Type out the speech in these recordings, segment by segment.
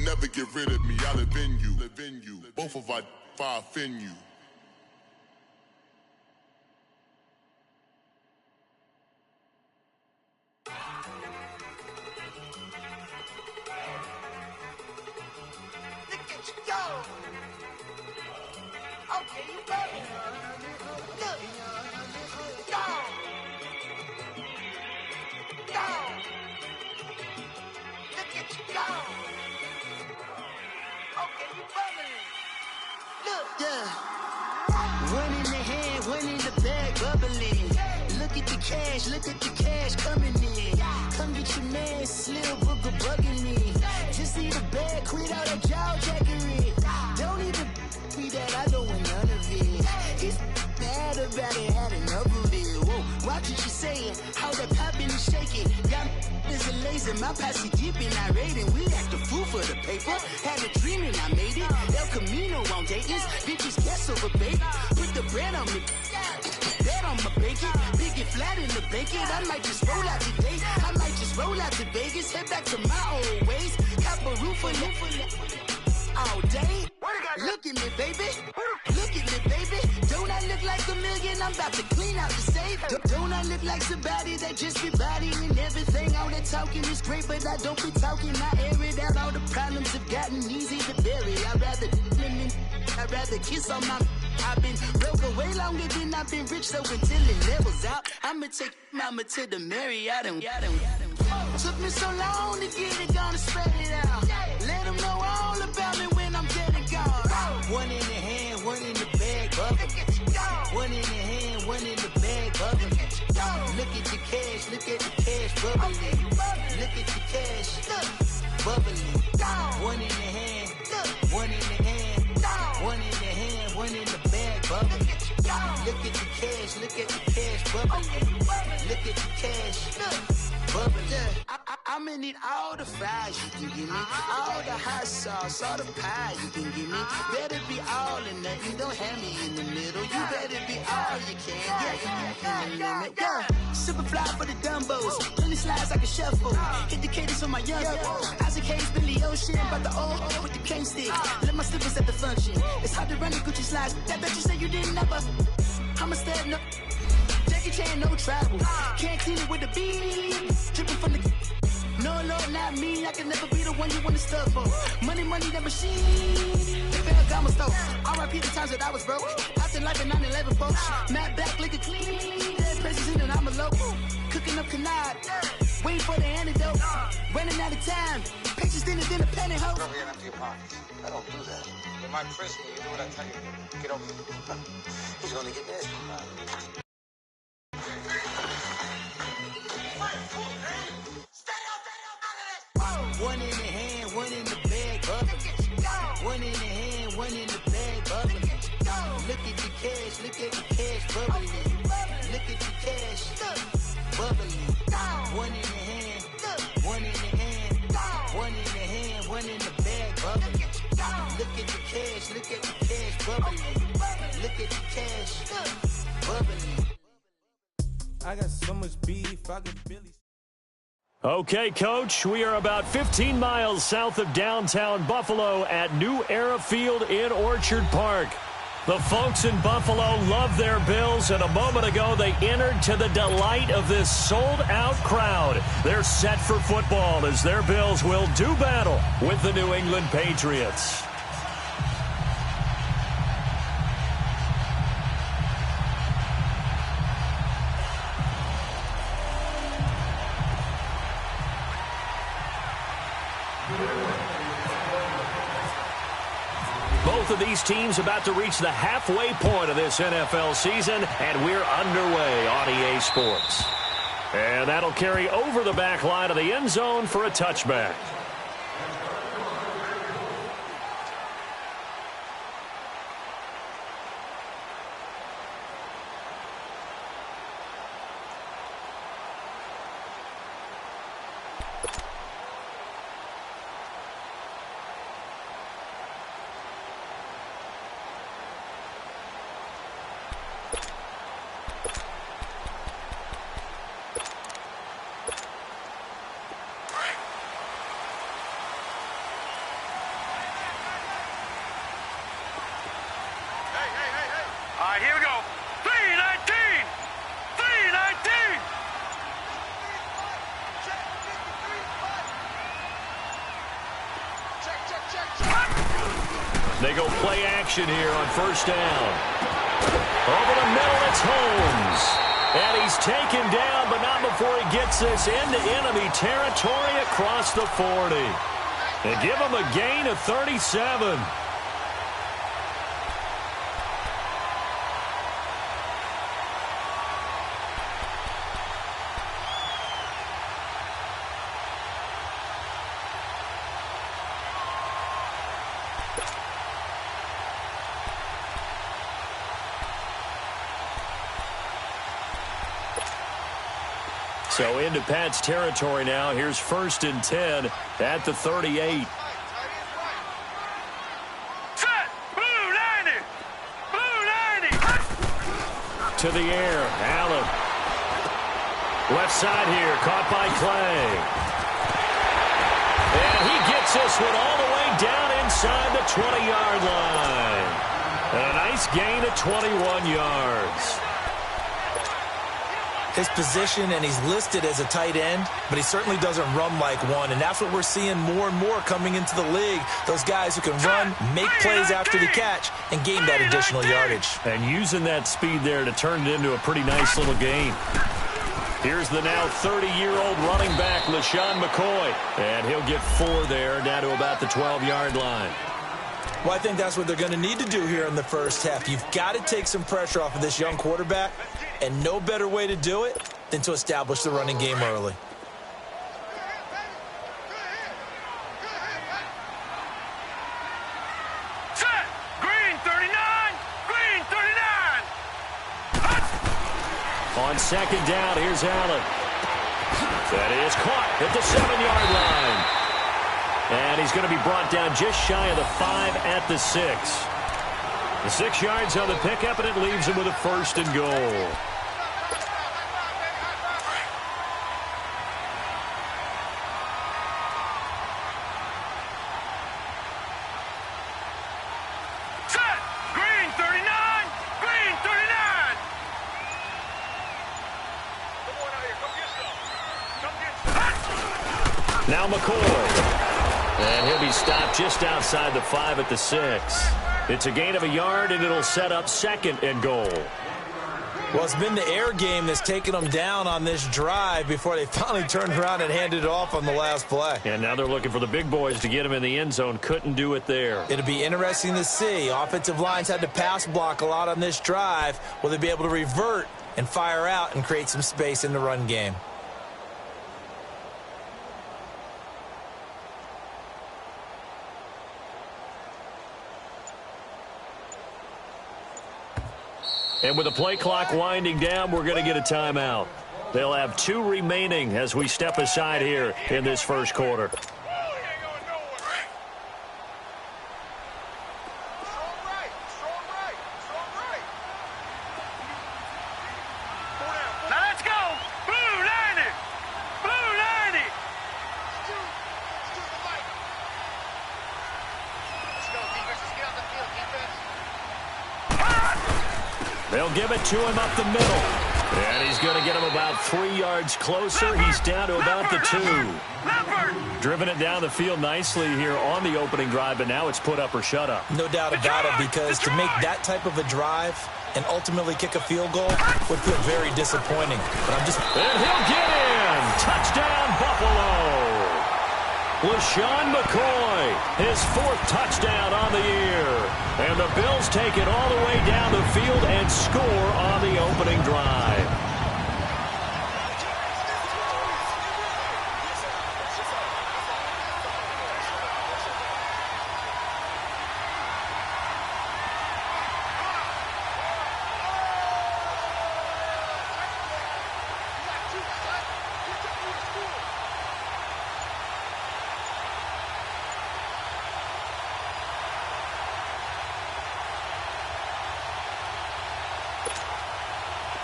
never get rid of me. I live in you. Both of our I offend you. Look at you go. Okay, you better. Look. Go. Go. Look at you go. Okay, you bubbling. Look. Yeah. One in the hand, one in the bag, bubbling. Look at the cash coming in. Come get your man, Slim Booker bugging me. Just need a bag, quit all that jaw jackery. Don't even be that, I don't want none of it. He's mad about it, had enough of it. Whoa, watch what you saying, how that poppin' and shaking. Got is a lazy, my posse deep and I raiding. We act a fool for the paper, had a dream and I made it. El Camino on Dayton's, bitches guess over baby. Put the bread on me, that on my bacon. Big and flat in the blanket, I might just roll out today. I might just roll out to Vegas, head back to my old ways. Cop a roof for all day. Look at me, baby. Look at me, baby. Don't I look like a million? I'm about to clean out the safe. Don't I look like somebody that just be bodying everything? All that talking is great, but I don't be talking. I air it out. All the problems have gotten easy to bury. I'd rather kiss on my. I've been broke way longer than I've been rich, so until it levels out, I'ma take mama to the Marriott and took me so long to get it, gonna spread it out. Let them know all about me when I'm dead and gone. One in the hand, one in the bag, bubbling. One in the hand, one in the bag, bubbling. Look at the cash, bubbling. Look at the cash, bubbling. One in the hand, one in the hand, one in the hand, one in the bag, bubbling. Look at the cash, bubbling. Look at the cash, bubbling. I'ma need all the fries you can give me, all the hot sauce, all the pie you can give me. Better be all or nothing, don't have me in the middle. You better be all you can, yeah. Super fly for the Dumbos, plenty slides like a shuffle. Hit the cadence on my young Isaac Hayes, Billy Ocean, but the old with the cane stick. Let my slippers at the function. It's hard to run the Gucci slides. That bet you say you didn't never. I'ma step no. Jackie Chan, no travel. Can't clean it with the beat. Dripping from the. No, Lord, not me. I can never be the one you want to stuff for. Money, that machine. Ferragamo stove. R.I.P. the times that I was broke. After life in 9/11, folks. Matt back, liquor clean. Dead president and I'm a local. Cooking up canard. Waiting for the antidote. Running out of time. Patience thinner than a pantyhose. Go here and empty your pockets. I don't do that. In my prison, you do what I tell you. Get over here. He's gonna get this. One in the hand, one in the bag, bubbling. One in the hand, one in the bag, bubbling. Look at the cash, bubbling. Look at the cash, bubbling. One in the hand, one in the hand, one in the hand, one in the bag, bubbling. Look at the cash, bubbling. Look at the cash, bubbling. I got so much beef, I could Billy. Okay, Coach, we are about 15 miles south of downtown Buffalo at New Era Field in Orchard Park. The folks in Buffalo love their Bills, and a moment ago they entered to the delight of this sold-out crowd. They're set for football as their Bills will do battle with the New England Patriots. Both of these teams about to reach the halfway point of this NFL season, and we're underway on EA Sports. And that'll carry over the back line of the end zone for a touchback. They go play action here on first down. Over the middle, it's Holmes. And he's taken down, but not before he gets this into enemy territory across the 40. They give him a gain of 37. So into Pat's territory now. Here's 1st and 10 at the 38. To the air, Allen. Left side here, caught by Clay. And he gets this one all the way down inside the 20-yard line. And a nice gain of 21 yards. His position, and he's listed as a tight end, but he certainly doesn't run like one, and that's what we're seeing more and more coming into the league. Those guys who can run, make plays after the catch, and gain that additional yardage. And using that speed there to turn it into a pretty nice little game. Here's the now 30-year-old running back, LaShawn McCoy, and he'll get 4 there, down to about the 12-yard line. Well, I think that's what they're going to need to do here in the first half. You've got to take some pressure off of this young quarterback, and no better way to do it than to establish the running game early. Set! Green 39! Green 39! On second down, here's Allen. That is caught at the 7-yard line. And he's going to be brought down just shy of the 5 at the 6. The 6 yards on the pickup, and it leaves him with a 1st and goal. Set! Green 39! Green 39! Come on out here. Come get some. Come get some. Now McCoy. And he'll be stopped just outside the 5 at the 6. It's a gain of a yard, and it'll set up 2nd and goal. Well, it's been the air game that's taken them down on this drive before they finally turned around and handed it off on the last play. And now they're looking for the big boys to get him in the end zone. Couldn't do it there. It'll be interesting to see. Offensive lines had to pass block a lot on this drive. Will they be able to revert and fire out and create some space in the run game? And with the play clock winding down, we're going to get a timeout. They'll have 2 remaining as we step aside here in this first quarter. Now let's go! Blue 90! Blue 90! Let's go, defense. Let's get on the field, defense. They'll give it to him up the middle. And he's going to get him about 3 yards closer. He's down to about the 2. Driven it down the field nicely here on the opening drive, but now it's put up or shut up. No doubt about it, because to make that type of a drive and ultimately kick a field goal would feel very disappointing. But I'm just... And he'll get in! Touchdown, Buffalo! LaShawn McCoy, his 4th touchdown on the year. And the Bills take it all the way down the field and score on the opening drive.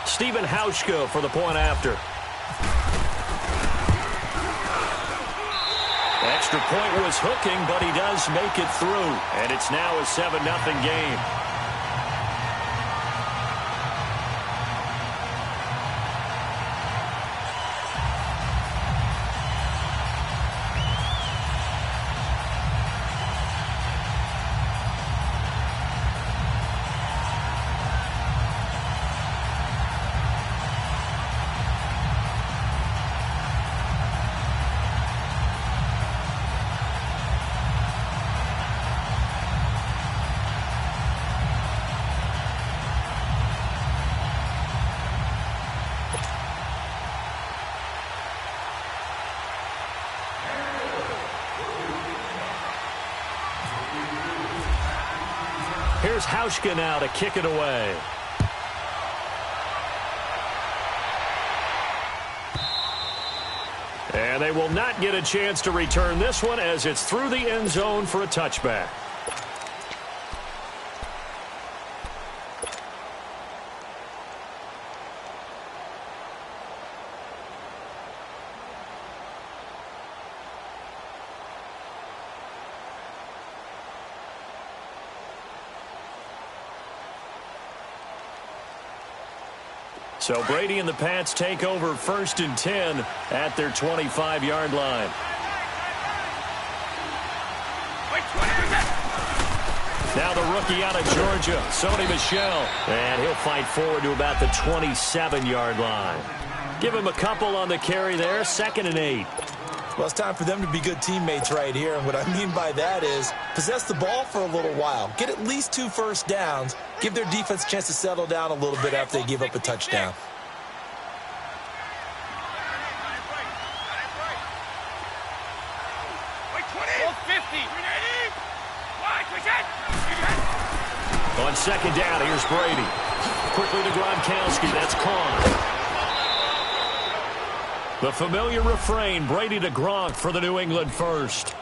Stephen Hauschka for the point after. Extra point was hooking, but he does make it through. And it's now a 7-0 game. Here's Hauschka now to kick it away. And they will not get a chance to return this one as it's through the end zone for a touchback. So Brady and the Pats take over 1st and 10 at their 25-yard line. Now the rookie out of Georgia, Sony Michel. And he'll fight forward to about the 27-yard line. Give him a couple on the carry there, 2nd and 8. Well, it's time for them to be good teammates right here. And what I mean by that is possess the ball for a little while. Get at least 2 first downs. Give their defense a chance to settle down a little bit after they give up a touchdown. On 2nd down, here's Brady. Quickly to Gronkowski. That's caught. The familiar refrain, Brady to Gronk for the New England first.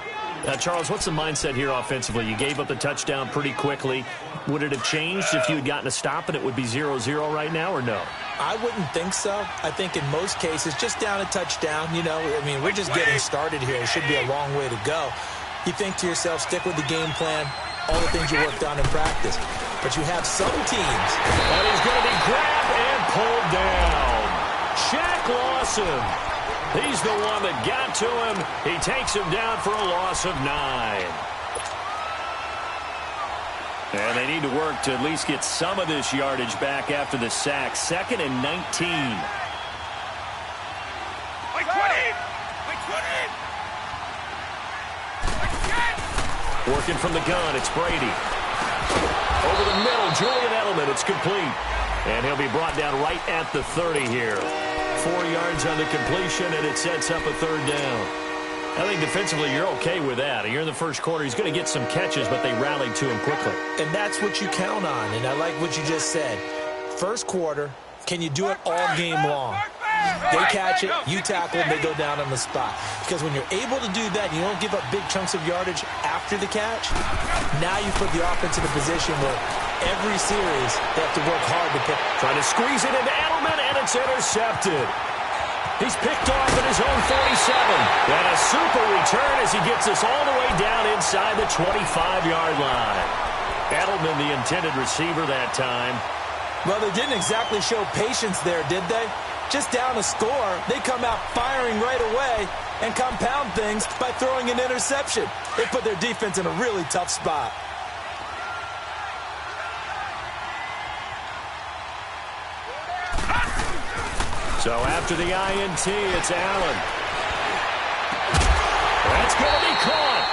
Now, Charles, what's the mindset here offensively? You gave up the touchdown pretty quickly. Would it have changed if you had gotten a stop and it would be 0-0 right now, or no? I wouldn't think so. I think in most cases, just down a touchdown, you know, I mean, we're just getting started here. It should be a long way to go. You think to yourself, stick with the game plan, all the things you worked on in practice. But you have some teams. And he's going to be grabbed and pulled down. Shaq Lawson. He's the one that got to him. He takes him down for a loss of 9. And they need to work to at least get some of this yardage back after the sack. 2nd and 19. Working from the gun, it's Brady. Over the middle, Julian Edelman, it's complete. And he'll be brought down right at the 30 here. 4 yards on the completion, and it sets up a 3rd down. I think defensively you're okay with that. You're in the first quarter. He's going to get some catches, but they rallied to him quickly. And that's what you count on, and I like what you just said. First quarter, can you do it all game long? They catch it, you tackle them, they go down on the spot. Because when you're able to do that, you don't give up big chunks of yardage after the catch, now you put the offense in a position where every series they have to work hard to pick. Trying to squeeze it into Edelman, and it's intercepted. He's picked off at his own 47. And a super return as he gets us all the way down inside the 25-yard line. Edelman, the intended receiver that time. Well, they didn't exactly show patience there, did they? Just down a score, they come out firing right away and compound things by throwing an interception. They put their defense in a really tough spot. So after the INT, it's Allen. That's going to be caught.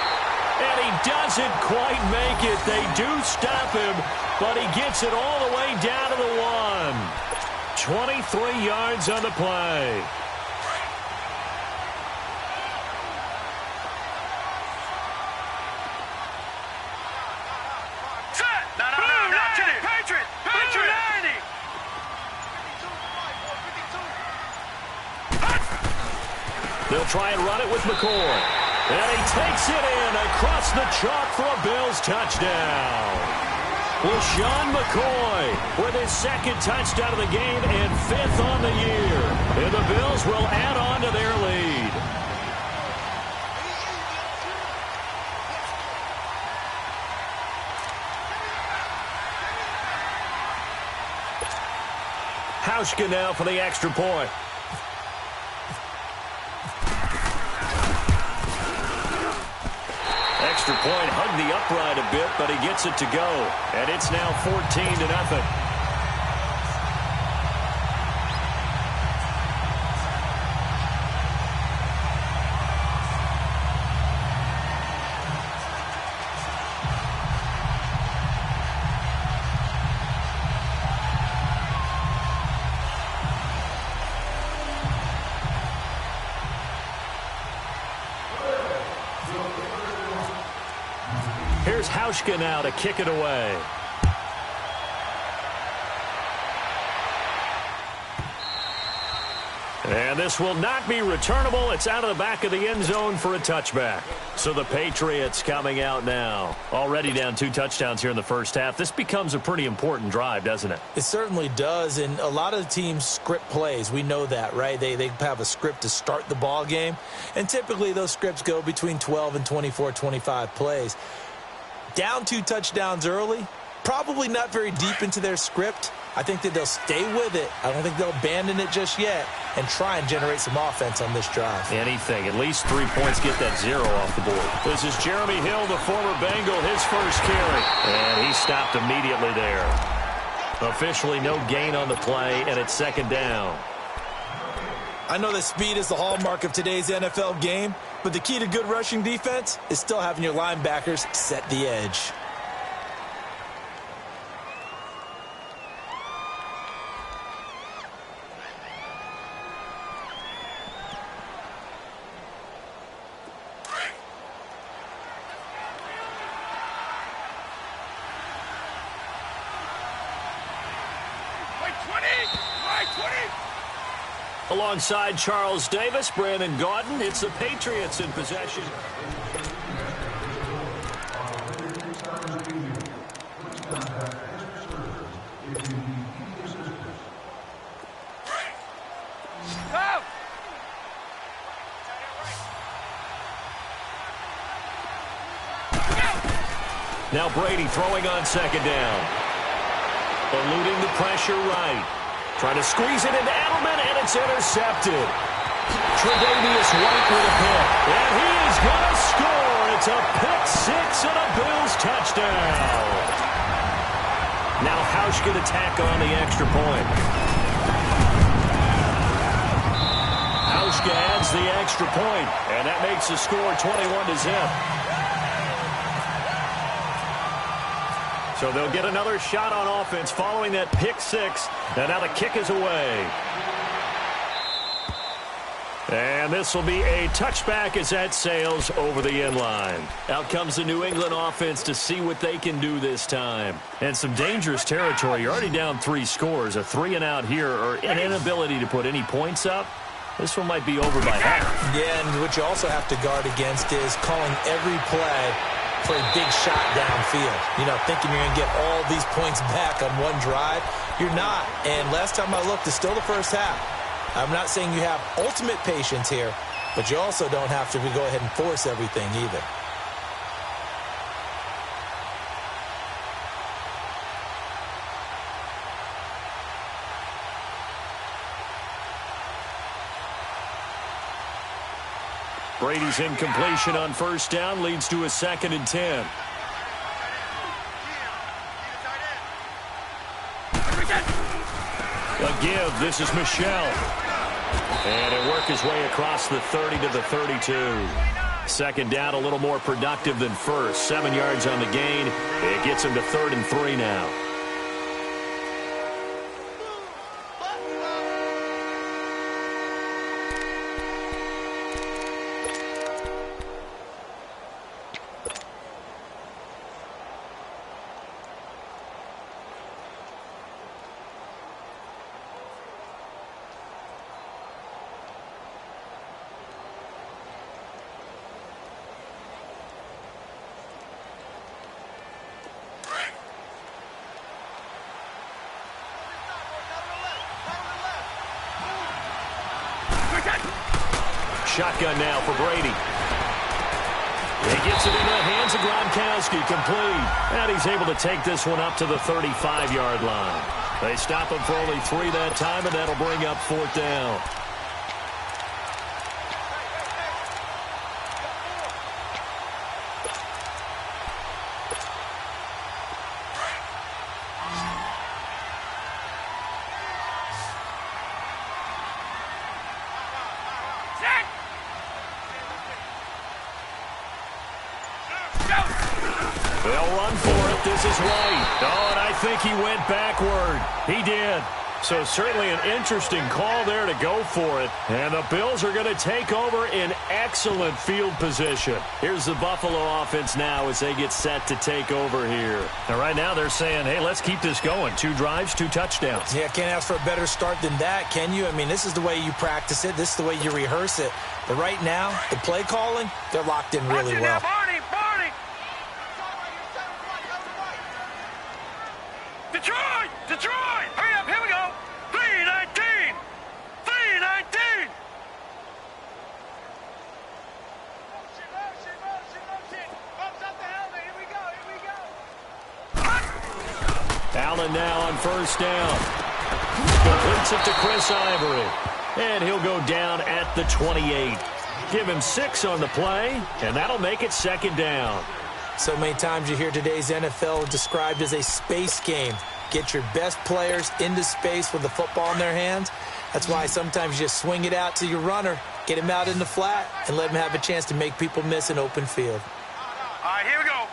And he doesn't quite make it. They do stop him, but he gets it all the way down to the 1. 23 yards on the play. They'll try and run it with McCoy. And he takes it in across the chalk for a Bills touchdown. LaShawn McCoy with his 2nd touchdown of the game and 5th on the year. And the Bills will add on to their lead. Hauschka now for the extra point. Extra point, hugged the upright a bit, but he gets it to go. And it's now 14-0. Here's Hauschka now to kick it away. And this will not be returnable. It's out of the back of the end zone for a touchback. So the Patriots coming out now. Already down 2 touchdowns here in the first half. This becomes a pretty important drive, doesn't it? It certainly does, and a lot of the teams script plays. We know that, right? They have a script to start the ball game, and typically those scripts go between 12 and 24, 25 plays. Down 2 touchdowns early, probably not very deep into their script. I think that they'll stay with it. I don't think they'll abandon it just yet and try and generate some offense on this drive. Anything. At least 3 points, get that 0 off the board. This is Jeremy Hill, the former Bengal, his first carry. And he stopped immediately there. Officially no gain on the play, and it's 2nd down. I know that speed is the hallmark of today's NFL game, but the key to good rushing defense is still having your linebackers set the edge. Alongside Charles Davis, Brandon Gaudin, it's the Patriots in possession. Now Brady throwing on 2nd down. Eluding the pressure right. Trying to squeeze it into Edelman, and it's intercepted. Tre'Davious White with a pick. And he is going to score. It's a pick 6 and a Bills touchdown. Now Hausch can attack on the extra point. Hausch adds the extra point, and that makes the score 21-0. So they'll get another shot on offense following that pick 6. And now the kick is away. And this will be a touchback as that sails over the end line. Out comes the New England offense to see what they can do this time. And some dangerous territory. You're already down 3 scores. A 3-and-out here, or an inability to put any points up. This one might be over by half. Yeah, and what you also have to guard against is calling every play for a big shot downfield. You know, thinking you're going to get all these points back on one drive. You're not. And last time I looked, it's still the first half. I'm not saying you have ultimate patience here, but you also don't have to go ahead and force everything either. Brady's incompletion on 1st down leads to a 2nd and 10. A give. This is Michel. And it worked his way across the 30 to the 32. 2nd down, a little more productive than first. 7 yards on the gain. It gets him to 3rd and 3 now. Shotgun now for Brady. He gets it into the hands of Gronkowski, complete. And he's able to take this one up to the 35-yard line. They stop him for only 3 that time, and that'll bring up 4th down. They'll run for it. This is White. Oh, and I think he went backward. He did. so certainly an interesting call there to go for it. And the Bills are going to take over in excellent field position. Here's the Buffalo offense now as they get set to take over here. And right now they're saying, hey, let's keep this going. 2 drives, 2 touchdowns. Yeah, can't ask for a better start than that, can you? I mean, this is the way you practice it. This is the way you rehearse it. But right now, the play calling, they're locked in really well. Barney! Detroit! Hurry up, here we go! 319! 319! Motion! Bumps up the helmet, here we go! Allen now on first down. Completes it to Chris Ivory. And he'll go down at the 28. Give him 6 on the play, and that'll make it second down. So many times you hear today's NFL described as a space game. Get your best players into space with the football in their hands. That's why sometimes you just swing it out to your runner, get him out in the flat, and let him have a chance to make people miss an open field. All right, here we go.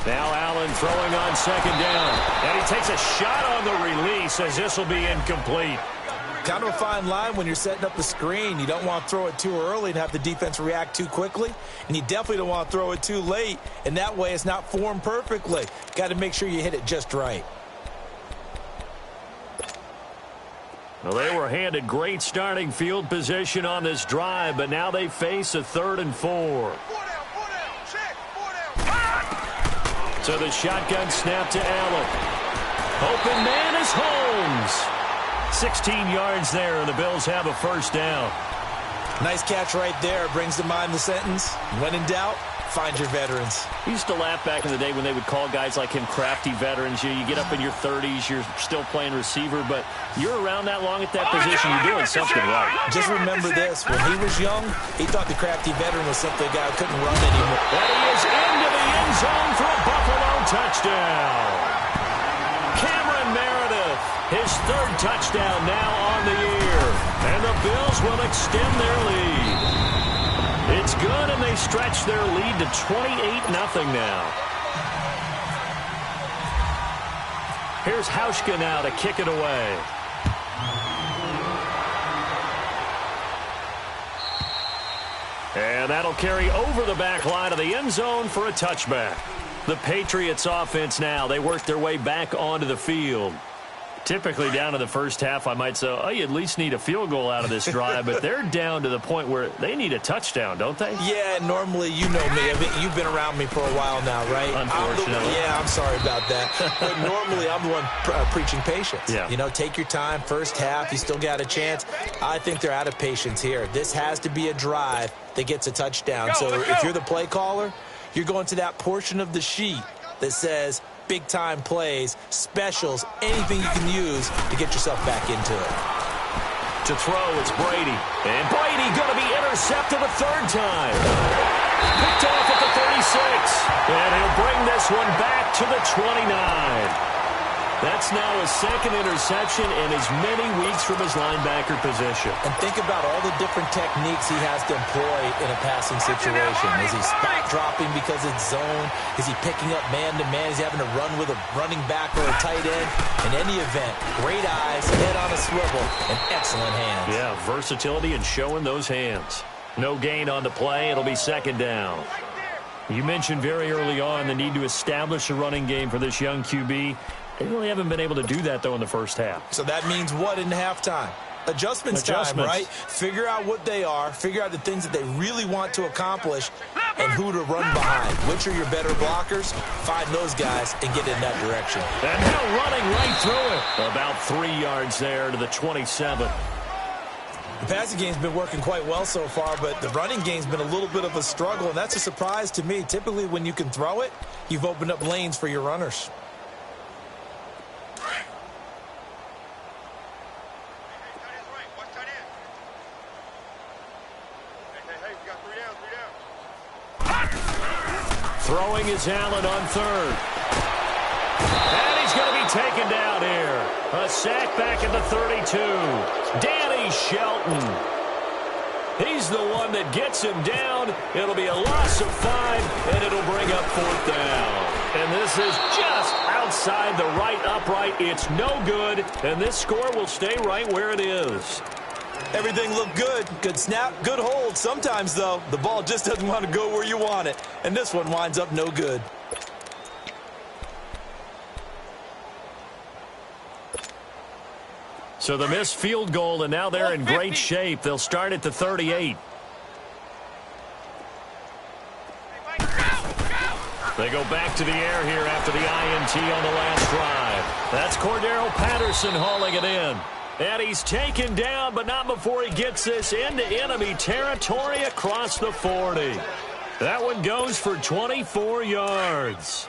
Now Allen throwing on second down. And he takes a shot on the release as this will be incomplete. Kind of a fine line when you're setting up the screen. You don't want to throw it too early and have the defense react too quickly. And you definitely don't want to throw it too late. And that way it's not formed perfectly. Got to make sure you hit it just right. Well, they were handed great starting field position on this drive, but now they face a 3rd and 4. 4 down, check, 4 down. So the shotgun snap to Allen. Open man is Holmes. 16 yards there, and the Bills have a first down. Nice catch right there. Brings to mind the sentence, when in doubt, find your veterans. We used to laugh back in the day when they would call guys like him crafty veterans. You get up in your 30s, you're still playing receiver, but you're around that long at that position, you're doing something right. Just remember this, when he was young, he thought the crafty veteran was simply a guy who couldn't run anymore. And he is into the end zone for a Buffalo touchdown. Cameron Meredith, his 3rd touchdown now on the year. And the Bills will extend their lead. It's good, and they stretch their lead to 28-0 now. Here's Hauschka now to kick it away. And that'll carry over the back line of the end zone for a touchback. The Patriots offense now, they work their way back onto the field. Typically down to the first half, I might say, oh, you at least need a field goal out of this drive, but they're down to the point where they need a touchdown, don't they? Yeah, normally, you know me. I mean, you've been around me for a while now, right? Unfortunately. I'm sorry about that. But normally, I'm the one preaching patience. Yeah. You know, take your time. First half, you still got a chance. I think they're out of patience here. This has to be a drive that gets a touchdown. So if you're the play caller, you're going to that portion of the sheet that says big-time plays, specials, anything you can use to get yourself back into it. To throw, it's Brady. And Brady going to be intercepted a 3rd time. Picked off at the 36. And he'll bring this one back to the 29. That's now his 2nd interception in as many weeks from his linebacker position. And think about all the different techniques he has to employ in a passing situation. Is he spot dropping because it's zone? Is he picking up man-to-man? Is he having to run with a running back or a tight end? In any event, great eyes, head on a swivel, and excellent hands. Yeah, versatility and showing those hands. No gain on the play. It'll be 2nd down. You mentioned very early on the need to establish a running game for this young QB. They really haven't been able to do that, though, in the first half. So that means what in halftime? Adjustments time, right? Figure out what they are, figure out the things that they really want to accomplish, and who to run behind. Which are your better blockers? Find those guys and get in that direction. And now running right through it. About 3 yards there to the 27. The passing game's been working quite well so far, but the running game's been a little bit of a struggle, and that's a surprise to me. Typically, when you can throw it, you've opened up lanes for your runners. Throwing is Allen on 3rd. And he's going to be taken down here. A sack back at the 32. Danny Shelton. He's the one that gets him down. It'll be a loss of 5, and it'll bring up 4th down. And this is just outside the right upright. It's no good, and this score will stay right where it is. Everything looked good. Good snap, good hold. Sometimes, though, the ball just doesn't want to go where you want it. And this one winds up no good. So the missed field goal, and now they're in great shape. They'll start at the 38. They go back to the air here after the INT on the last drive. That's Cordero Patterson hauling it in. And he's taken down, but not before he gets this into enemy territory across the 40. That one goes for 24 yards.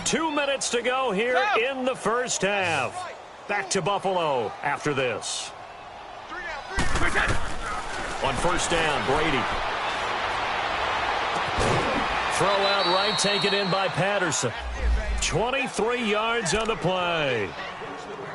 2 minutes to go here in the first half. Back to Buffalo after this. On first down, Brady. Throw out right, taken in by Patterson. 23 yards on the play.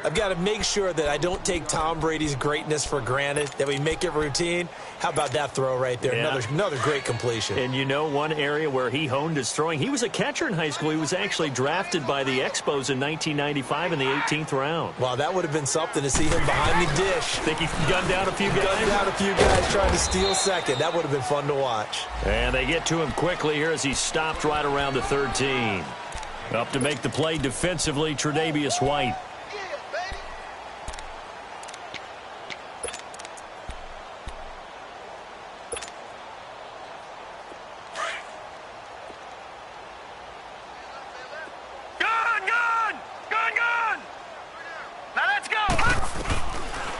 I've got to make sure that I don't take Tom Brady's greatness for granted, that we make it routine. How about that throw right there? Yeah. Another great completion. And you know one area where he honed his throwing? He was a catcher in high school. He was actually drafted by the Expos in 1995 in the 18th round. Wow, that would have been something to see him behind the dish. Think he gunned down a few guys? Gunned down a few guys trying to steal second. That would have been fun to watch. And they get to him quickly here as he stopped right around the 13. Up to make the play defensively, Tre'Davious White.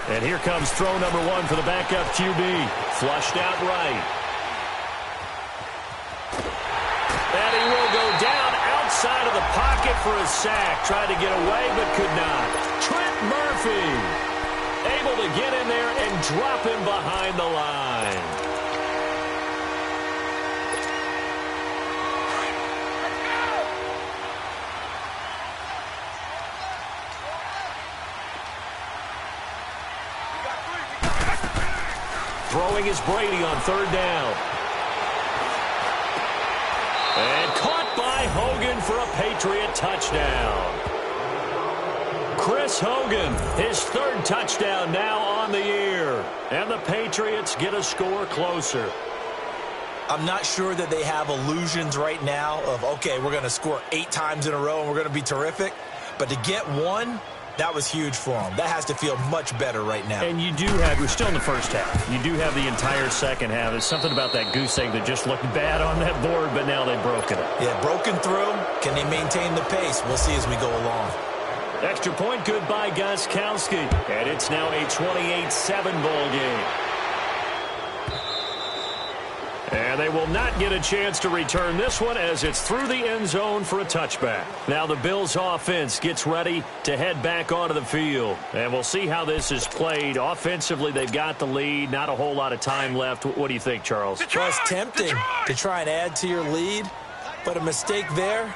And here comes throw number one for the backup QB. Flushed out right. And he will go down outside of the pocket for a sack. Tried to get away but could not. Trent Murphy able to get in there and drop him behind the line. Throwing is Brady on third down. And caught by Hogan for a Patriot touchdown. Chris Hogan, his third touchdown now on the year. And the Patriots get a score closer. I'm not sure that they have illusions right now of, okay, we're going to score 8 times in a row and we're going to be terrific. But to get one, that was huge for them. That has to feel much better right now. And you do have, we're still in the first half. You do have the entire second half. There's something about that goose egg that just looked bad on that board, but now they've broken it. Yeah, broken through. Can they maintain the pace? We'll see as we go along. Extra point good by Gostkowski. And it's now a 28-7 ball game. And they will not get a chance to return this one as it's through the end zone for a touchback. Now the Bills offense gets ready to head back onto the field. And we'll see how this is played. Offensively, they've got the lead. Not a whole lot of time left. What do you think, Charles? Well, it's tempting to try and add to your lead, but a mistake there,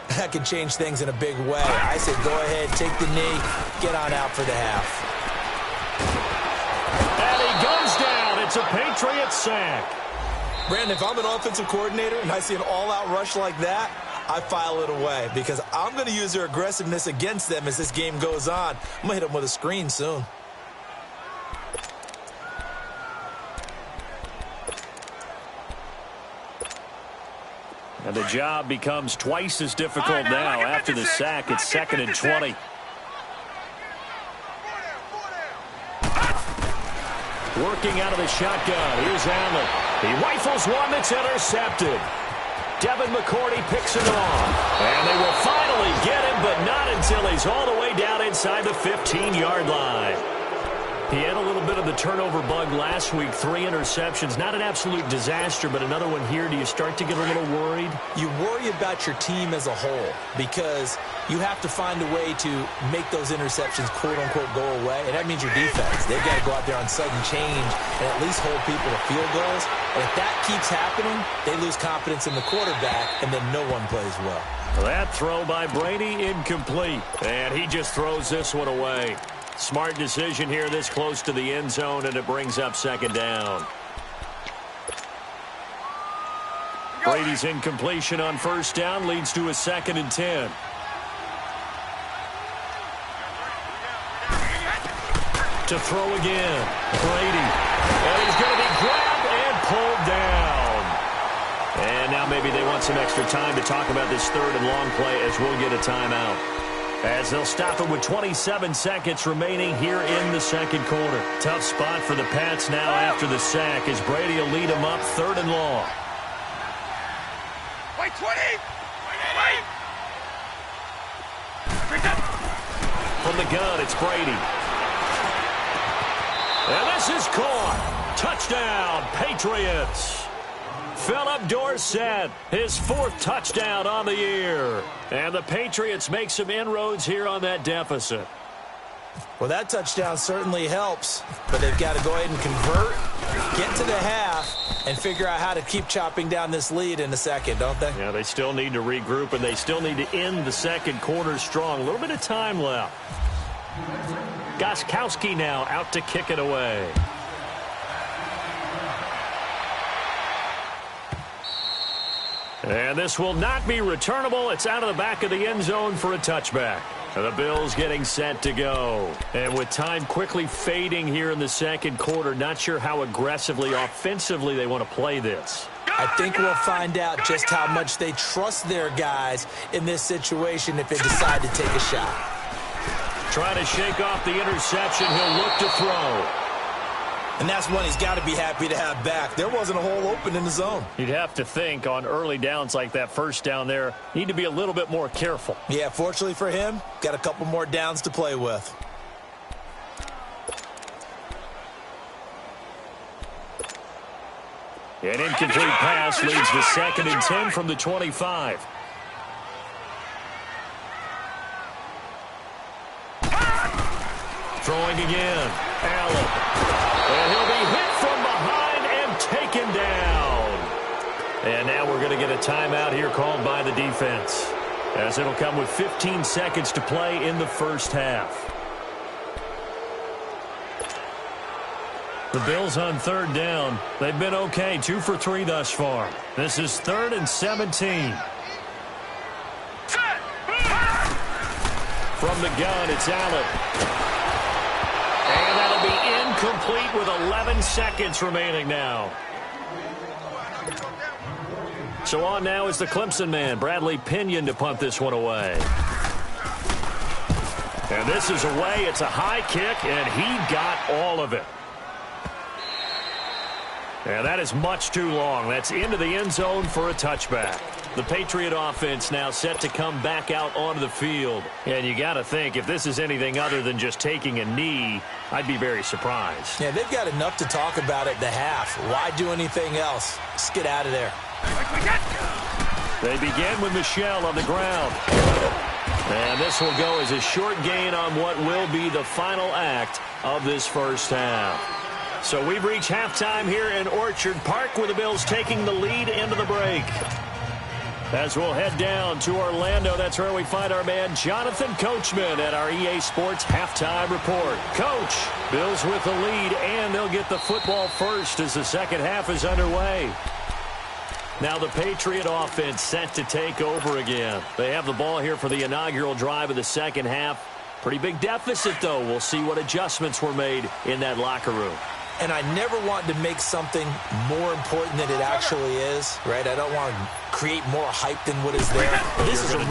that could change things in a big way. I say go ahead, take the knee, get on out for the half. And he goes down. It's a Patriot sack. Brandon, if I'm an offensive coordinator and I see an all-out rush like that, I file it away because I'm going to use their aggressiveness against them as this game goes on. I'm going to hit them with a screen soon. And the job becomes twice as difficult now. After the sack, it's 2nd and 20. Working out of the shotgun. Here's Allen. He rifles one that's intercepted. Devin McCourty picks it off. And they will finally get him, but not until he's all the way down inside the 15-yard line. He had a little bit of the turnover bug last week. 3 interceptions. Not an absolute disaster, but another one here. Do you start to get a little worried? You worry about your team as a whole because you have to find a way to make those interceptions, quote-unquote, go away. And that means your defense. They've got to go out there on sudden change and at least hold people to field goals. And if that keeps happening, they lose confidence in the quarterback, and then no one plays well. That throw by Brady, incomplete. And he just throws this one away. Smart decision here this close to the end zone, and it brings up 2nd down. Brady's incompletion on first down leads to a 2nd and 10. To throw again. Brady. And he's going to be grabbed and pulled down. And now maybe they want some extra time to talk about this 3rd and long play as we'll get a timeout. As they'll stop it with 27 seconds remaining here in the 2nd quarter. Tough spot for the Pats now after the sack as Brady will lead them up 3rd and long. Wait, 20! Wait! From the gun, it's Brady. And this is caught. Touchdown, Patriots. Philip Dorsett, his 4th touchdown on the year. And the Patriots make some inroads here on that deficit. Well, that touchdown certainly helps, but they've got to go ahead and convert, get to the half, and figure out how to keep chopping down this lead in the second, don't they? Yeah, they still need to regroup, and they still need to end the 2nd quarter strong. A little bit of time left. Gostkowski now out to kick it away. And this will not be returnable. It's out of the back of the end zone for a touchback. The Bills getting set to go. And with time quickly fading here in the 2nd quarter, not sure how aggressively, offensively they want to play this. I think we'll find out just how much they trust their guys in this situation if they decide to take a shot. Trying to shake off the interception. He'll look to throw. And that's one he's got to be happy to have back. There wasn't a hole open in the zone. You'd have to think on early downs like that first down there, need to be a little bit more careful. Yeah, fortunately for him, got a couple more downs to play with. An incomplete pass leads to 2nd and 10 from the 25. Throwing again. Allen. And he'll be hit from behind and taken down. And now we're going to get a timeout here called by the defense, as it'll come with 15 seconds to play in the first half. The Bills on 3rd down. They've been okay, 2 for 3 thus far. This is 3rd and 17. From the gun, it's Allen. And that'll be incomplete with 11 seconds remaining now. So on now is the Clemson man, Bradley Pinion, to punt this one away. And this is away. It's a high kick, and he got all of it. And that is much too long. That's into the end zone for a touchback. The Patriot offense now set to come back out onto the field. And you got to think, if this is anything other than just taking a knee, I'd be very surprised. Yeah, they've got enough to talk about at the half. Why do anything else? Just get out of there. They begin with Michelle on the ground. And this will go as a short gain on what will be the final act of this first half. So we've reached halftime here in Orchard Park, with the Bills taking the lead into the break. As we'll head down to Orlando, that's where we find our man Jonathan Coachman at our EA Sports Halftime Report. Coach, Bills with the lead, and they'll get the football first as the second half is underway. Now the Patriot offense set to take over again. They have the ball here for the inaugural drive of the second half. Pretty big deficit, though. We'll see what adjustments were made in that locker room. And I never want to make something more important than it actually is, right? I don't want to create more hype than what is there. This is I'm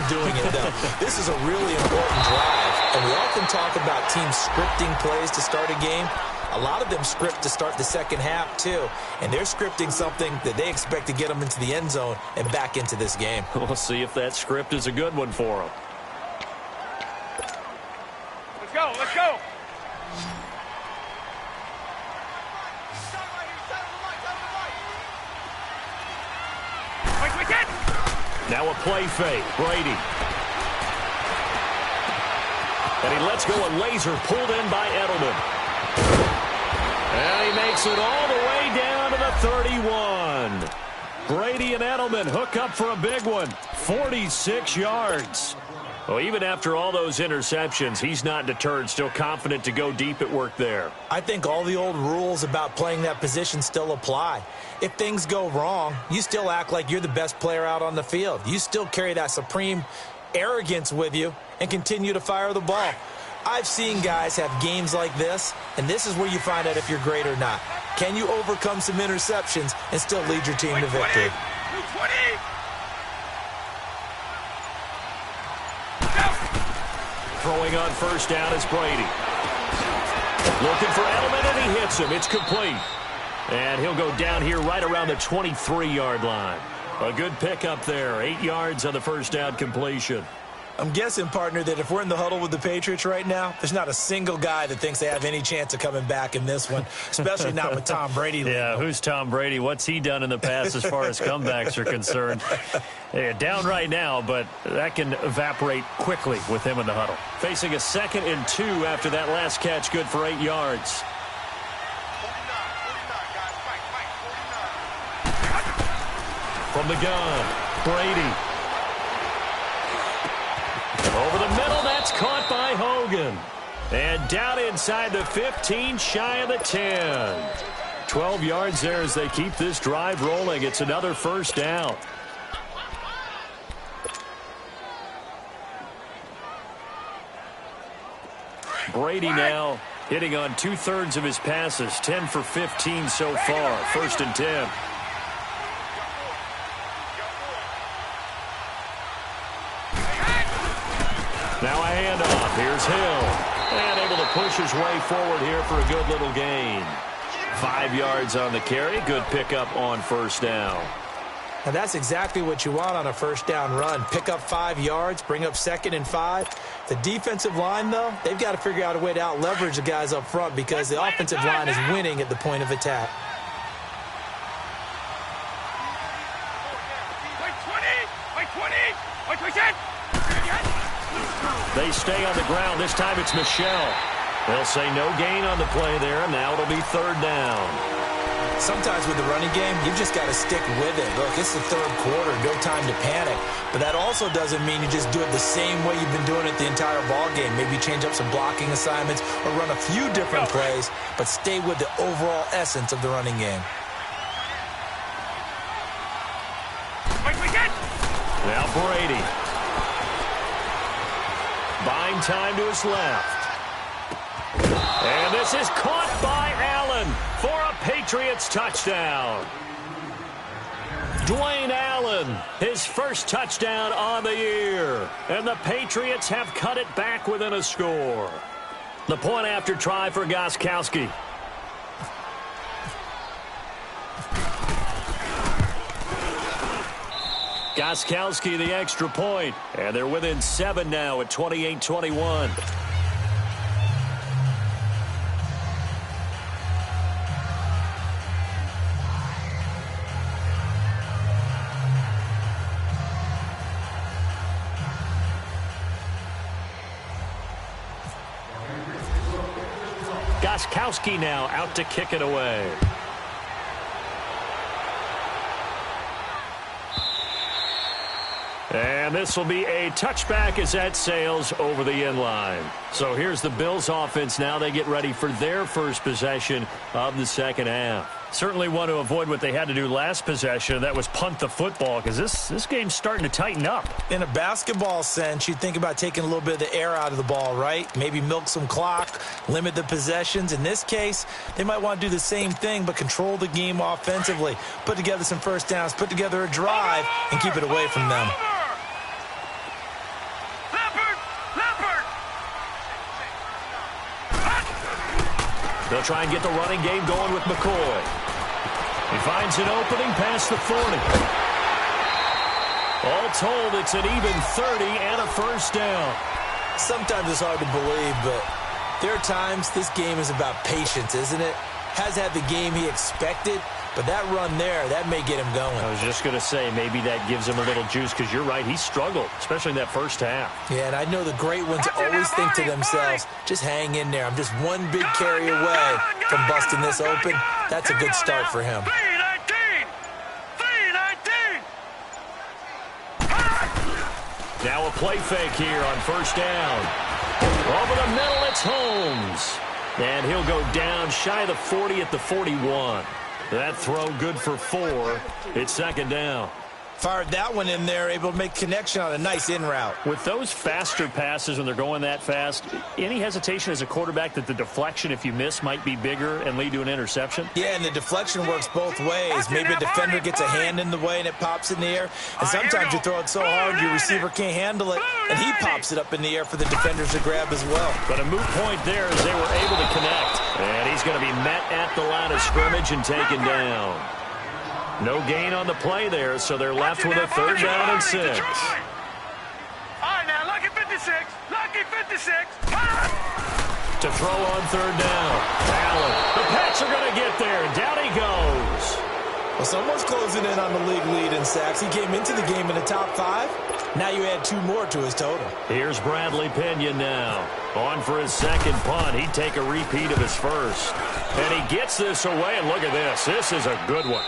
doing it, though. This is a really important drive. And we often talk about teams scripting plays to start a game. A lot of them script to start the second half, too. And they're scripting something that they expect to get them into the end zone and back into this game. We'll see if that script is a good one for them. Let's go, let's go. Now a play fake. Brady. And he lets go a laser pulled in by Edelman. And he makes it all the way down to the 31. Brady and Edelman hook up for a big one. 46 yards. Well, even after all those interceptions, he's not deterred, still confident to go deep at work there. I think all the old rules about playing that position still apply. If things go wrong, you still act like you're the best player out on the field. You still carry that supreme arrogance with you and continue to fire the ball. I've seen guys have games like this, and this is where you find out if you're great or not. Can you overcome some interceptions and still lead your team to victory? Throwing on first down is Brady. Looking for Edelman, and he hits him. It's complete. And he'll go down here right around the 23-yard line. A good pickup there. 8 yards on the first down completion. I'm guessing, partner, that if we're in the huddle with the Patriots right now, there's not a single guy that thinks they have any chance of coming back in this one, especially not with Tom Brady. Yeah, who's Tom Brady? What's he done in the past as far as comebacks are concerned? Yeah, down right now, but that can evaporate quickly with him in the huddle. Facing a 2nd and 2 after that last catch, good for 8 yards. From the gun, Brady. Over the middle, that's caught by Hogan. And down inside the 15, shy of the 10. 12 yards there as they keep this drive rolling. It's another first down. Brady now hitting on 2/3 of his passes, 10 for 15 so far. 1st and 10. Now a handoff. Here's Hill. And able to push his way forward here for a good little gain. 5 yards on the carry. Good pickup on first down. And that's exactly what you want on a first down run. Pick up 5 yards, bring up 2nd and 5. The defensive line, though, they've got to figure out a way to out-leverage the guys up front because the offensive line is winning at the point of attack. They stay on the ground. This time it's Michelle. They'll say no gain on the play there. Now it'll be 3rd down. Sometimes with the running game, you've just got to stick with it. Look, it's the 3rd quarter. No time to panic. But that also doesn't mean you just do it the same way you've been doing it the entire ball game. Maybe change up some blocking assignments or run a few different plays, but stay with the overall essence of the running game. Now Brady. Buying time to his left. And this is caught by Allen for a Patriots touchdown. Dwayne Allen, his first touchdown on the year. And the Patriots have cut it back within a score. The point after try for Gostkowski. Gostkowski the extra point, and they're within 7 now at 28-21. Gostkowski now out to kick it away. And this will be a touchback as that sails over the end line. So here's the Bills offense now. They get ready for their first possession of the second half. Certainly want to avoid what they had to do last possession. That was punt the football because this game's starting to tighten up. In a basketball sense, you think about taking a little bit of the air out of the ball, right? Maybe milk some clock, limit the possessions. In this case, they might want to do the same thing but control the game offensively. Put together some first downs, put together a drive, and keep it away from them. They'll try and get the running game going with McCoy. He finds an opening past the 40. All told, it's an even 30 and a first down. Sometimes it's hard to believe, but there are times this game is about patience, isn't it? Has had the game he expected, but that run there, that may get him going. I was just going to say, maybe that gives him a little juice because you're right, he struggled, especially in that first half. Yeah, and I know the great ones always think to themselves, just hang in there. I'm just one big carry away from busting this open. That's a good start for him. Now a play fake here on first down. Over the middle, it's Holmes. And he'll go down shy of the 40 at the 41. That throw good for 4. It's second down. Fired that one in there, able to make connection on a nice in route. With those faster passes when they're going that fast, any hesitation as a quarterback that the deflection, if you miss, might be bigger and lead to an interception? Yeah, and the deflection works both ways. Maybe a defender gets a hand in the way and it pops in the air. And sometimes you throw it so hard your receiver can't handle it, and he pops it up in the air for the defenders to grab as well. But a moot point there as they were able to connect. And he's going to be met at the line of scrimmage and taken down. No gain on the play there, so they're left with a third down and 6. All right, now, lucky 56. Lucky 56. To throw on third down. Allen. The Pats are going to get there. Down he goes. Well, someone's closing in on the league lead in sacks. He came into the game in the top 5. Now you add 2 more to his total. Here's Bradley Pinion now. On for his second punt. He'd take a repeat of his first. And he gets this away, and look at this. This is a good one.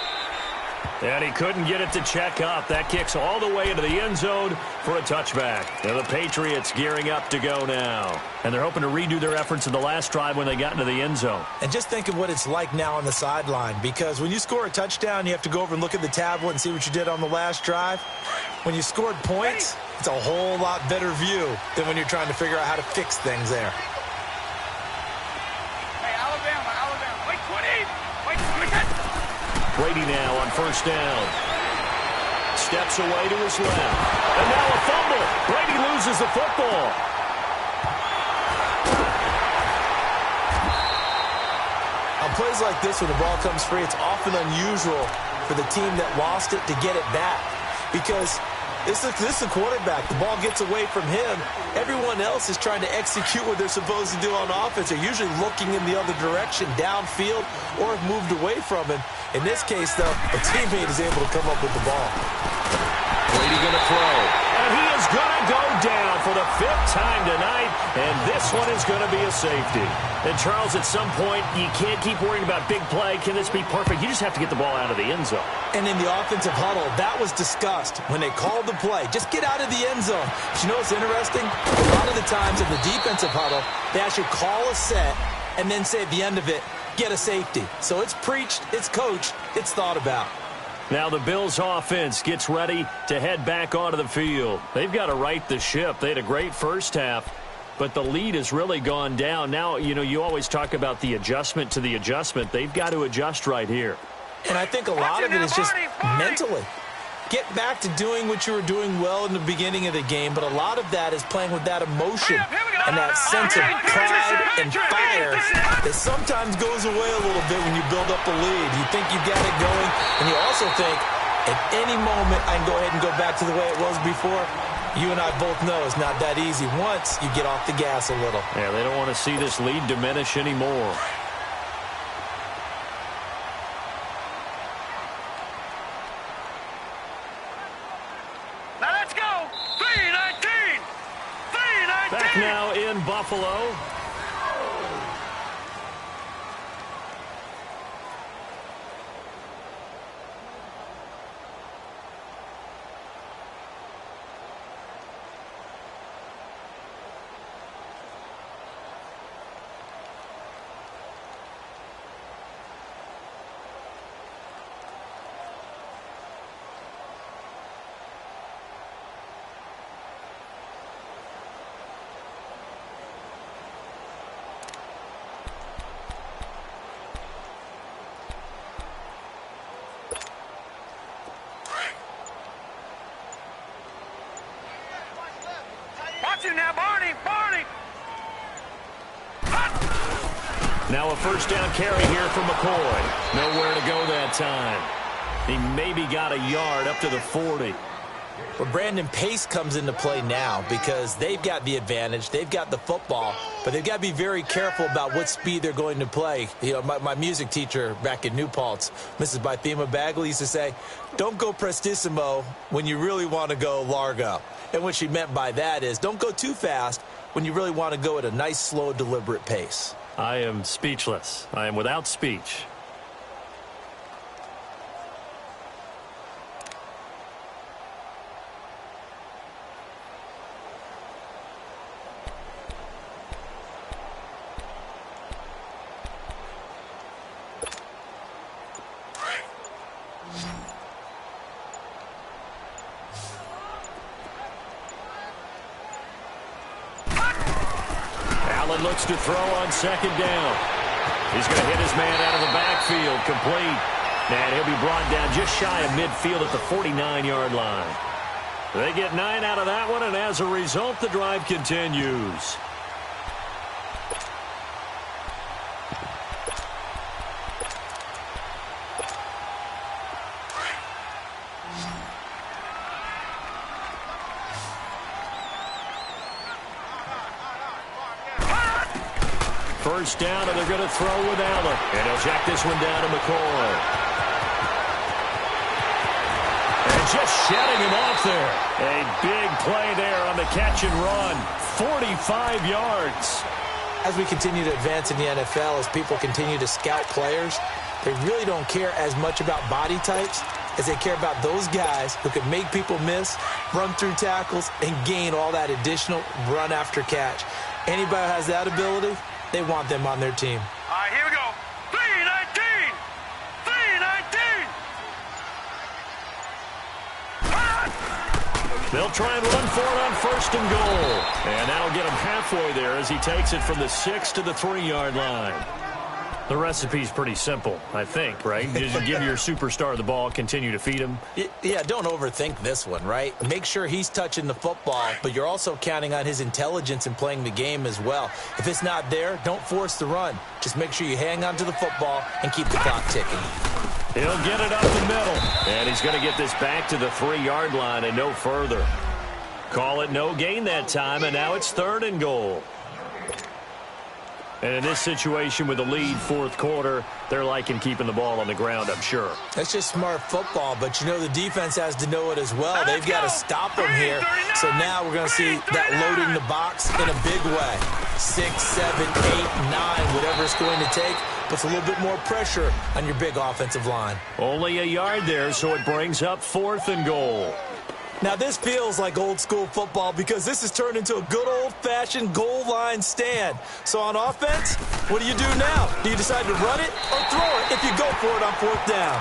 And he couldn't get it to check up. That kicks all the way into the end zone for a touchback. And the Patriots gearing up to go now. And they're hoping to redo their efforts in the last drive when they got into the end zone. And just think of what it's like now on the sideline, because when you score a touchdown, you have to go over and look at the tablet and see what you did on the last drive. When you scored points, it's a whole lot better view than when you're trying to figure out how to fix things there. Hey, Alabama. Wait, 20. Wait, 20. Brady now on first down. Steps away to his left. And now a fumble. Brady loses the football. On plays like this, when the ball comes free, it's often unusual for the team that lost it to get it back. Because this is the quarterback. The ball gets away from him. Everyone else is trying to execute what they're supposed to do on offense. They're usually looking in the other direction, downfield, or have moved away from him. In this case, though, a teammate is able to come up with the ball. Brady going to throw. And he is going to go down for the 5th time tonight. And this one is going to be a safety. And, Charles, at some point, you can't keep worrying about big play. Can this be perfect? You just have to get the ball out of the end zone. And in the offensive huddle, that was discussed when they called the play. Just get out of the end zone. But you know what's interesting? A lot of the times in the defensive huddle, they actually call a set and then say at the end of it, get a safety. So it's preached, it's coached, it's thought about. Now the Bills offense gets ready to head back onto the field. They've got to right the ship. They had a great first half, but the lead has really gone down. Now, you know, you always talk about the adjustment to the adjustment. They've got to adjust right here. And I think a lot of it is just mentally. Get back to doing what you were doing well in the beginning of the game, but a lot of that is playing with that emotion and that sense of pride and fire that sometimes goes away a little bit when you build up a lead. You think you've got it going, and you also think, at any moment, I can go ahead and go back to the way it was before. You and I both know it's not that easy once you get off the gas a little. Yeah, they don't want to see this lead diminish anymore. Back now in Buffalo. Now, Barney! Now a first down carry here for McCoy. Nowhere to go that time. He maybe got a yard up to the 40. But Brandon, pace comes into play now because they've got the advantage. They've got the football, but they've got to be very careful about what speed they're going to play. You know, my music teacher back in New Paltz, Mrs. Bythema Bagley, used to say, don't go prestissimo when you really want to go largo. And what she meant by that is don't go too fast when you really want to go at a nice, slow, deliberate pace. I am speechless. I am without speech. Allen looks to throw on second down. He's going to hit his man out of the backfield, complete. And he'll be brought down just shy of midfield at the 49-yard line. They get 9 out of that one, and as a result, the drive continues. First down, and they're going to throw with Allen. And he'll check this one down to McCoy. And just shedding him off there. A big play there on the catch and run. 45 yards. As we continue to advance in the NFL, as people continue to scout players, they really don't care as much about body types as they care about those guys who can make people miss, run through tackles, and gain all that additional run after catch. Anybody who has that ability, they want them on their team. All right, here we go. 3-19. 3-19. They'll try and run for it on first and goal. And that'll get him halfway there as he takes it from the 6 to the 3-yard line. The recipe's pretty simple, I think, right? Just give your superstar the ball, continue to feed him. Yeah, don't overthink this one, right? Make sure he's touching the football, but you're also counting on his intelligence in playing the game as well. If it's not there, don't force the run. Just make sure you hang on to the football and keep the clock ticking. He'll get it up the middle, and he's going to get this back to the 3-yard line and no further. Call it no gain that time, and now it's 3rd and goal. And in this situation with the lead, fourth quarter, they're liking keeping the ball on the ground, I'm sure. That's just smart football, but you know the defense has to know it as well. They've got to stop them here. So now we're going to see that loading the box in a big way. 6, 7, 8, 9, whatever it's going to take, puts a little bit more pressure on your big offensive line. Only a yard there, so it brings up 4th and goal. Now, this feels like old-school football because this has turned into a good old-fashioned goal line stand. So on offense, what do you do now? Do you decide to run it or throw it if you go for it on 4th down?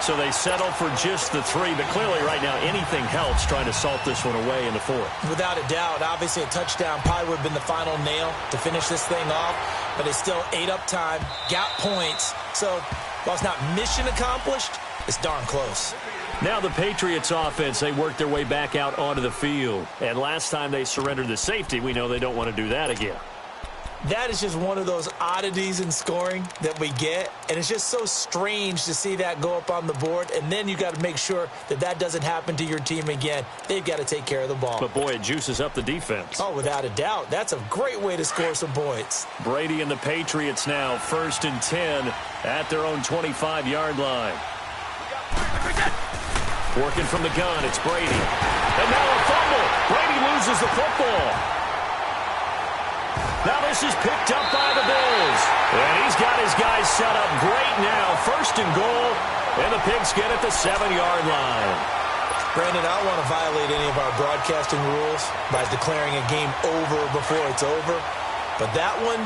So they settle for just the 3, but clearly right now anything helps trying to salt this one away in the 4th. Without a doubt, obviously a touchdown probably would have been the final nail to finish this thing off, but it's still ate up time, got points. So while it's not mission accomplished, it's darn close. Now the Patriots offense, they work their way back out onto the field. And last time they surrendered the safety, we know they don't want to do that again. That is just one of those oddities in scoring that we get. And it's just so strange to see that go up on the board. And then you got to make sure that that doesn't happen to your team again. They've got to take care of the ball. But, boy, it juices up the defense. Oh, without a doubt. That's a great way to score some points. Brady and the Patriots now 1st and 10 at their own 25-yard line. Working from the gun, it's Brady. And now a fumble. Brady loses the football. Now this is picked up by the Bills. And he's got his guys set up great now. 1st and goal. And the Pigs get at the 7-yard line. Brandon, I don't want to violate any of our broadcasting rules by declaring a game over before it's over. But that one,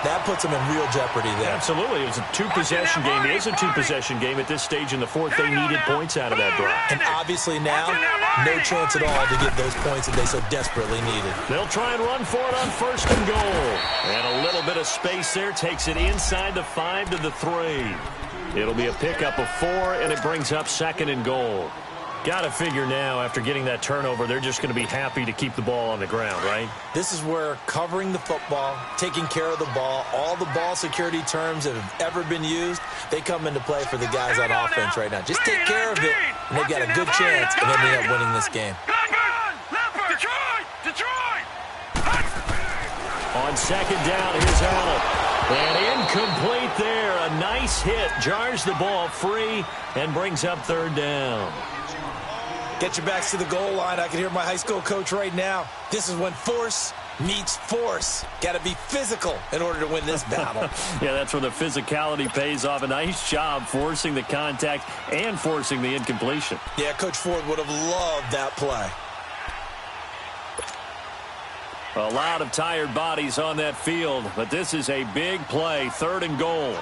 that puts them in real jeopardy there. Absolutely. It was a 2-possession game. It is a 2-possession game. At this stage in the 4th, they needed points out of that drive. And obviously now, no chance at all to get those points that they so desperately needed. They'll try and run for it on 1st and goal. And a little bit of space there takes it inside the 5 to the 3. It'll be a pickup of 4, and it brings up 2nd and goal. Got to figure now, after getting that turnover, they're just going to be happy to keep the ball on the ground, right? This is where covering the football, taking care of the ball, all the ball security terms that have ever been used, they come into play for the guys on offense right now. Just take care of it, and they've got a good chance of ending up winning this game. On 2nd down, here's Allen. And incomplete there. A nice hit. Jars the ball free and brings up 3rd down. Get your backs to the goal line. I can hear my high school coach right now. This is when force meets force. Got to be physical in order to win this battle. Yeah, that's where the physicality pays off. A nice job forcing the contact and forcing the incompletion. Yeah, Coach Ford would have loved that play. A lot of tired bodies on that field, but this is a big play. 3rd and goal.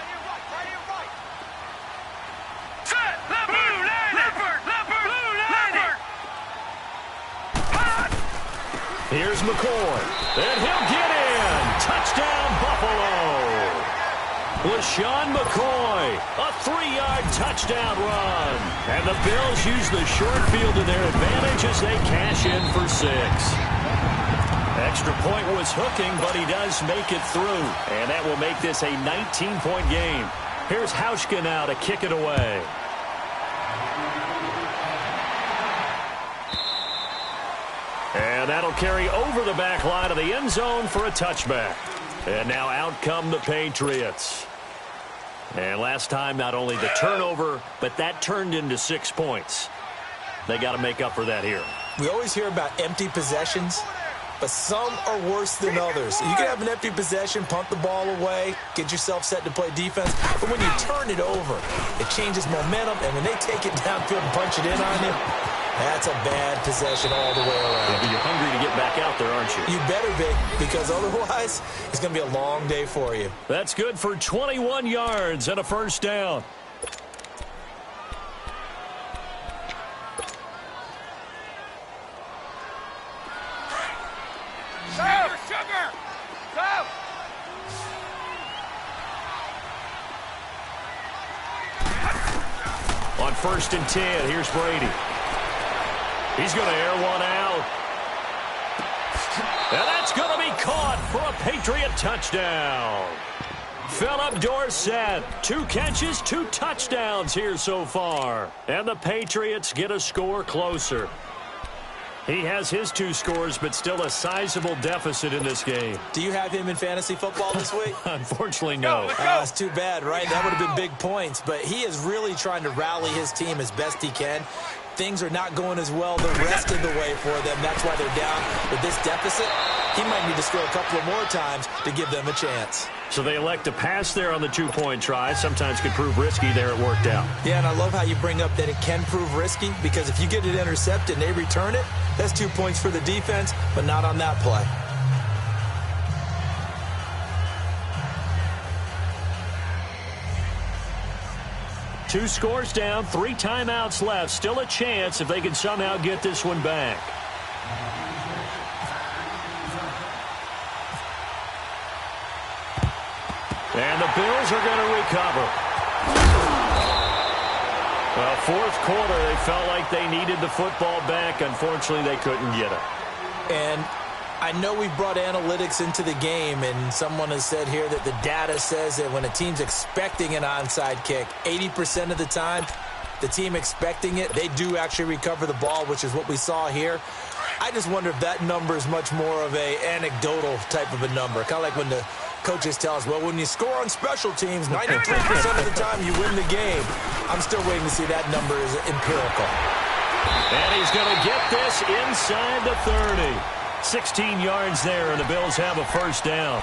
Here's McCoy, and he'll get in. Touchdown, Buffalo. LaShawn McCoy, a 3-yard touchdown run. And the Bills use the short field to their advantage as they cash in for 6. Extra point was hooking, but he does make it through. And that will make this a 19-point game. Here's Hauschka now to kick it away. And that'll carry over the back line of the end zone for a touchback. And now out come the Patriots. And last time, not only the turnover, but that turned into 6 points. They got to make up for that here. We always hear about empty possessions, but some are worse than others. You can have an empty possession, punt the ball away, get yourself set to play defense, but when you turn it over, it changes momentum, and when they take it downfield and punch it in on you, that's a bad possession all the way around. Yeah, but you're hungry to get back out there, aren't you? You better be, because otherwise, it's going to be a long day for you. That's good for 21 yards and a first down. Sugar! Go! On 1st and 10, here's Brady. He's going to air one out. And that's going to be caught for a Patriot touchdown. Philip Dorsett, 2 catches, 2 touchdowns here so far. And the Patriots get a score closer. He has his 2 scores, but still a sizable deficit in this game. Do you have him in fantasy football this week? Unfortunately, no. It's too bad, right? That would have been big points. But he is really trying to rally his team as best he can. Things are not going as well the rest of the way for them. That's why they're down. With this deficit, he might need to score a couple of more times to give them a chance. So they elect to pass there on the 2-point try. Sometimes could prove risky. There it worked out. Yeah, and I love how you bring up that it can prove risky, because if you get it intercepted and they return it, that's 2 points for the defense, but not on that play. Two scores down, 3 timeouts left. Still a chance if they can somehow get this one back. And the Bills are going to recover. Well, 4th quarter, they felt like they needed the football back. Unfortunately, they couldn't get it. And I know we brought analytics into the game, and someone has said here that the data says that when a team's expecting an onside kick, 80% of the time, the team expecting it, they do actually recover the ball, which is what we saw here. I just wonder if that number is much more of a anecdotal type of a number. Kind of like when the coaches tell us, well, when you score on special teams, 93% of the time you win the game. I'm still waiting to see that number is empirical. And he's going to get this inside the 30. 16 yards there, and the Bills have a first down.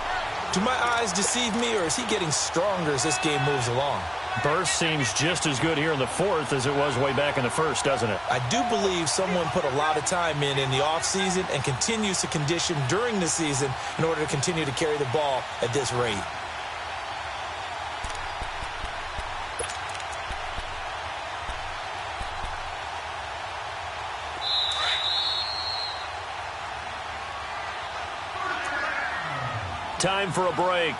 Do my eyes deceive me, or is he getting stronger as this game moves along? Burst seems just as good here in the 4th as it was way back in the 1st, doesn't it? I do believe someone put a lot of time in the offseason and continues to condition during the season in order to continue to carry the ball at this rate. Time for a break.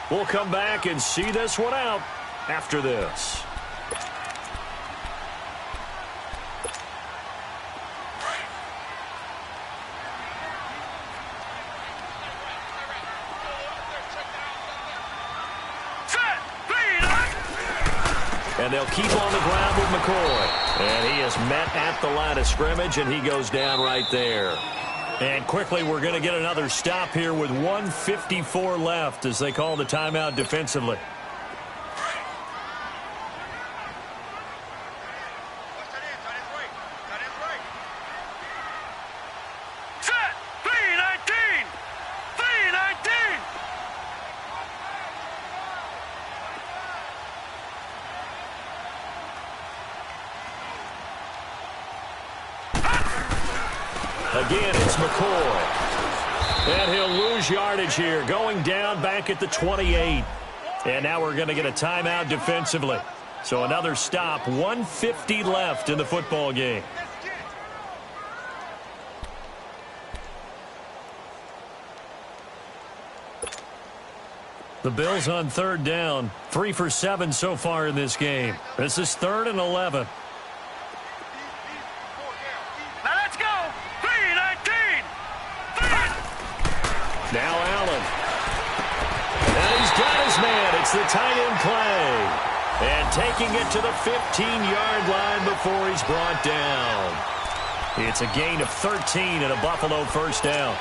We'll come back and see this one out after this. And they'll keep on the ground with McCoy. And he is met at the line of scrimmage, and he goes down right there. And quickly, we're going to get another stop here with 1:54 left as they call the timeout defensively. Set! 3-19! 3-19! Again, it's McCoy. And he'll lose yardage here, going down back at the 28. And now we're going to get a timeout defensively. So another stop, 1:50 left in the football game. The Bills on third down, 3 for 7 so far in this game. This is 3rd and 11. Now let's go. 3-19. Now Allen. And he's got his man. It's the tight end play. And taking it to the 15-yard line before he's brought down. It's a gain of 13 and a Buffalo first down.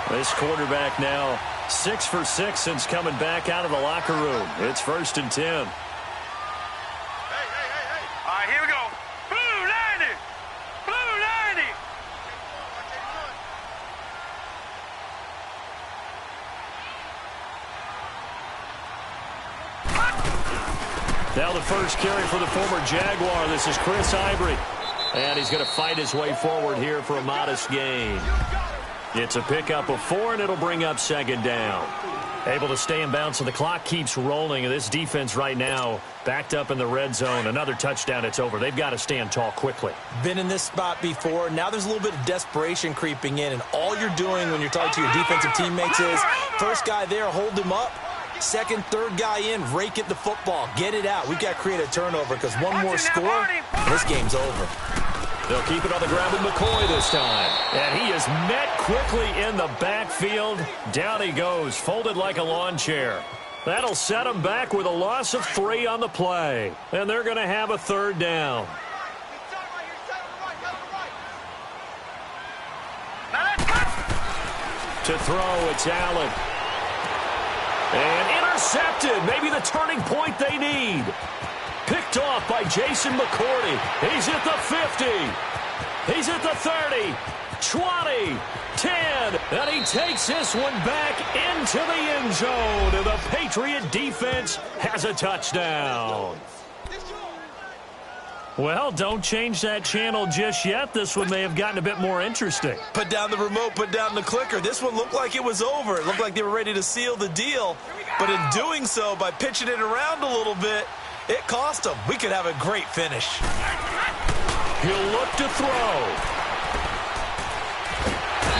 This quarterback now 6 for 6 since coming back out of the locker room. It's 1st and 10. All right, here we go. Blue 90. Blue 90. Now the first carry for the former Jaguar. This is Chris Ivory. And he's going to fight his way forward here for a modest gain. It's a pickup of 4, and it'll bring up 2nd down. Able to stay in bounds, so the clock keeps rolling. And this defense right now backed up in the red zone. Another touchdown, it's over. They've got to stand tall quickly. Been in this spot before. Now there's a little bit of desperation creeping in. And all you're doing when you're talking to your defensive teammates is, first guy there, hold him up. Second, third guy in, rake at the football. Get it out. We've got to create a turnover because one more score, and this game's over. They'll keep it on the ground with McCoy this time. And he is met quickly in the backfield. Down he goes, folded like a lawn chair. That'll set him back with a loss of 3 on the play. And they're going to have a 3rd down. To throw, it's Allen. And intercepted. Maybe the turning point they need. Picked off by Jason McCourty. He's at the 50. He's at the 30. 20. 10. And he takes this one back into the end zone. And the Patriot defense has a touchdown. Well, don't change that channel just yet. This one may have gotten a bit more interesting. Put down the remote, put down the clicker. This one looked like it was over. It looked like they were ready to seal the deal. But in doing so, by pitching it around a little bit, it cost them. We could have a great finish. He'll look to throw.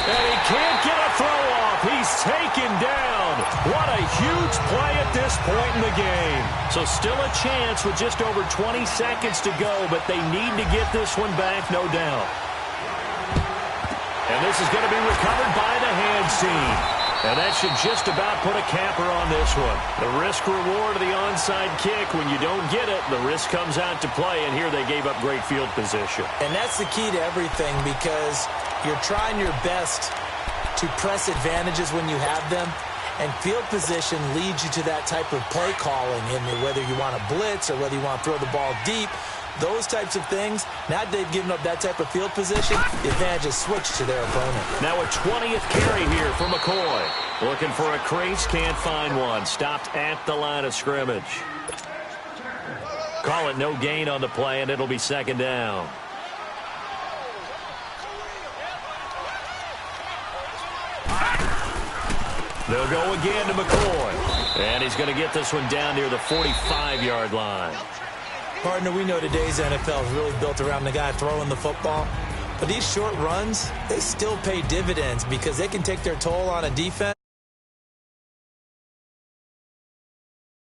And he can't get a throw off. He's taken down. What a huge play at this point in the game. So still a chance with just over 20 seconds to go, but they need to get this one back, no doubt. And this is going to be recovered by the hands team. And that should just about put a capper on this one. The risk-reward of the onside kick, when you don't get it, the risk comes out to play, and here they gave up great field position. And that's the key to everything, because you're trying your best to press advantages when you have them, and field position leads you to that type of play calling, in whether you want to blitz or whether you want to throw the ball deep. Those types of things, now that they've given up that type of field position, the advantage is switched to their opponent. Now a 20th carry here for McCoy. Looking for a crease, can't find one. Stopped at the line of scrimmage. Call it no gain on the play, and it'll be 2nd down. They'll go again to McCoy. And he's going to get this one down near the 45-yard line. Partner, we know today's NFL is really built around the guy throwing the football. But these short runs, they still pay dividends because they can take their toll on a defense.